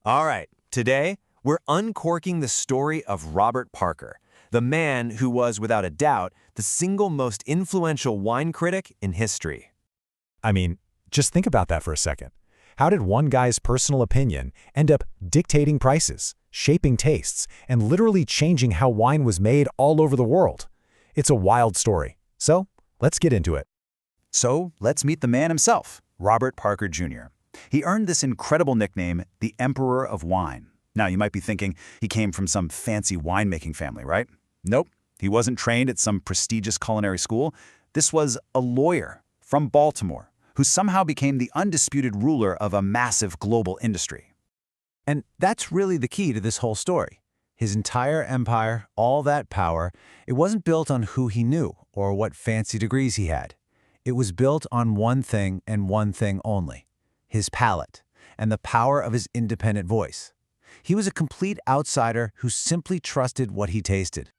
All right, today we're uncorking the story of Robert Parker, the man who was, without a doubt, the single most influential wine critic in history. I mean, just think about that for a second. How did one guy's personal opinion end up dictating prices, shaping tastes, and literally changing how wine was made all over the world? It's a wild story. So, let's get into it. So let's meet the man himself, Robert Parker Jr. He earned this incredible nickname, the Emperor of Wine. Now, you might be thinking he came from some fancy winemaking family, right? Nope, he wasn't trained at some prestigious culinary school. This was a lawyer from Baltimore who somehow became the undisputed ruler of a massive global industry. And that's really the key to this whole story. His entire empire, all that power, it wasn't built on who he knew or what fancy degrees he had. It was built on one thing and one thing only: his palate and the power of his independent voice. He was a complete outsider who simply trusted what he tasted.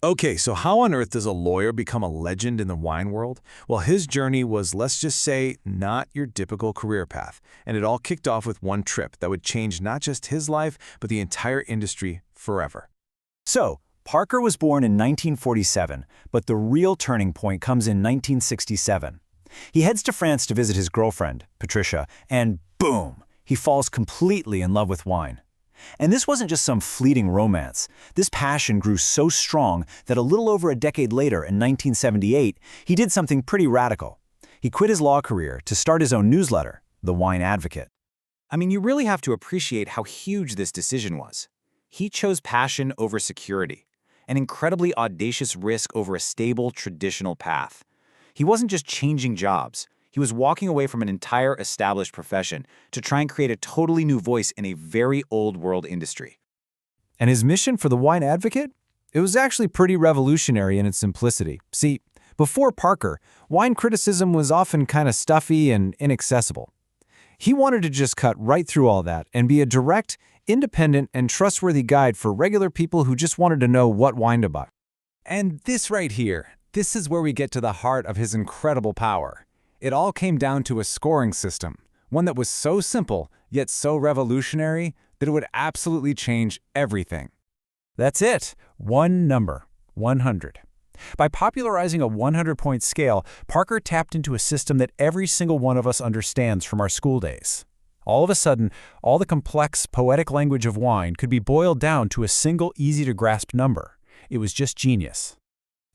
Okay, so how on earth does a lawyer become a legend in the wine world? Well, his journey was, let's just say, not your typical career path. And it all kicked off with one trip that would change not just his life, but the entire industry forever. So, Parker was born in 1947, but the real turning point comes in 1967. He heads to France to visit his girlfriend, Patricia, and boom, he falls completely in love with wine. And this wasn't just some fleeting romance. This passion grew so strong that a little over a decade later, in 1978, he did something pretty radical. He quit his law career to start his own newsletter, The Wine Advocate. I mean, you really have to appreciate how huge this decision was. He chose passion over security, an incredibly audacious risk over a stable, traditional path. He wasn't just changing jobs. He was walking away from an entire established profession to try and create a totally new voice in a very old-world industry. And his mission for the Wine Advocate? It was actually pretty revolutionary in its simplicity. See, before Parker, wine criticism was often kind of stuffy and inaccessible. He wanted to just cut right through all that and be a direct, independent, and trustworthy guide for regular people who just wanted to know what wine to buy. And this right here, this is where we get to the heart of his incredible power. It all came down to a scoring system, one that was so simple, yet so revolutionary, that it would absolutely change everything. That's it, one number, 100. By popularizing a 100-point scale, Parker tapped into a system that every single one of us understands from our school days. All of a sudden, all the complex, poetic language of wine could be boiled down to a single easy-to-grasp number. It was just genius.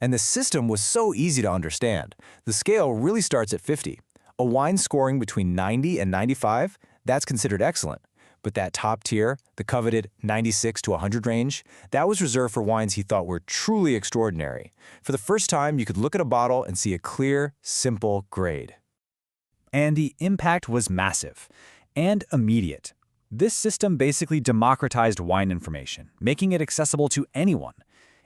And the system was so easy to understand. The scale really starts at 50. A wine scoring between 90 and 95, that's considered excellent. But that top tier, the coveted 96 to 100 range, that was reserved for wines he thought were truly extraordinary. For the first time, you could look at a bottle and see a clear, simple grade. And the impact was massive and immediate. This system basically democratized wine information, making it accessible to anyone.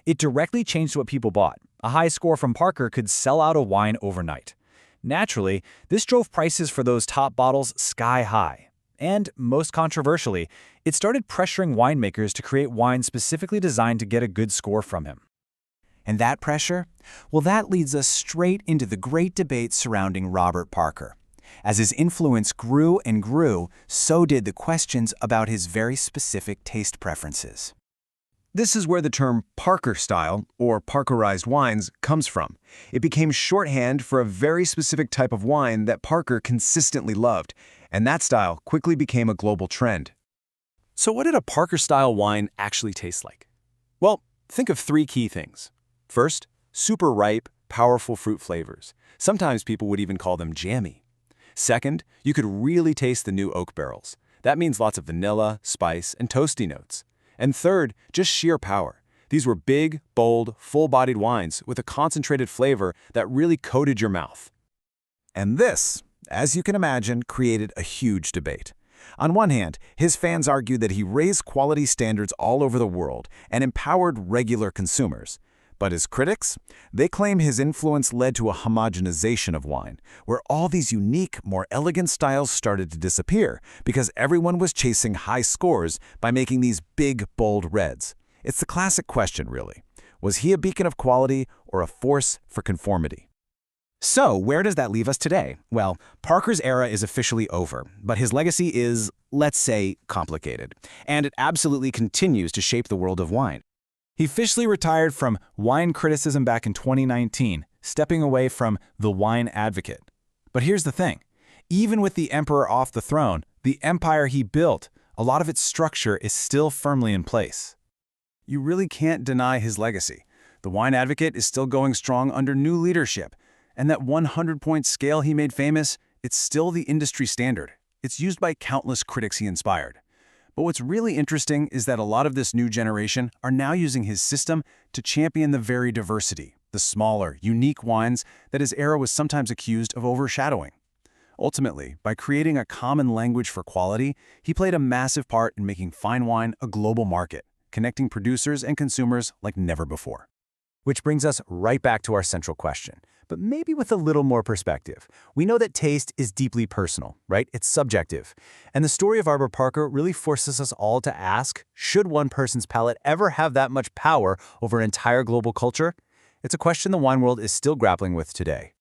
It directly changed what people bought. A high score from Parker could sell out a wine overnight. Naturally, this drove prices for those top bottles sky high. And, most controversially, it started pressuring winemakers to create wines specifically designed to get a good score from him. And that pressure? Well, that leads us straight into the great debate surrounding Robert Parker. As his influence grew and grew, so did the questions about his very specific taste preferences. This is where the term Parker style, or Parkerized wines, comes from. It became shorthand for a very specific type of wine that Parker consistently loved, and that style quickly became a global trend. So what did a Parker-style wine actually taste like? Well, think of three key things. First, super ripe, powerful fruit flavors. Sometimes people would even call them jammy. Second, you could really taste the new oak barrels. That means lots of vanilla, spice, and toasty notes. And third, just sheer power. These were big, bold, full-bodied wines with a concentrated flavor that really coated your mouth. And this, as you can imagine, created a huge debate. On one hand, his fans argued that he raised quality standards all over the world and empowered regular consumers. But his critics? They claim his influence led to a homogenization of wine, where all these unique, more elegant styles started to disappear because everyone was chasing high scores by making these big, bold reds. It's the classic question, really. Was he a beacon of quality or a force for conformity? So, where does that leave us today? Well, Parker's era is officially over, but his legacy is, let's say, complicated. And it absolutely continues to shape the world of wine. He officially retired from wine criticism back in 2019, stepping away from the wine advocate. But here's the thing. Even with the emperor off the throne, the empire he built, a lot of its structure is still firmly in place. You really can't deny his legacy. The wine advocate is still going strong under new leadership. And that 100-point scale he made famous, it's still the industry standard. It's used by countless critics he inspired. But what's really interesting is that a lot of this new generation are now using his system to champion the very diversity, the smaller, unique wines that his era was sometimes accused of overshadowing. Ultimately, by creating a common language for quality, he played a massive part in making fine wine a global market, connecting producers and consumers like never before. Which brings us right back to our central question, but maybe with a little more perspective. We know that taste is deeply personal, right? It's subjective. And the story of Arbor Parker really forces us all to ask, should one person's palate ever have that much power over an entire global culture? It's a question the wine world is still grappling with today.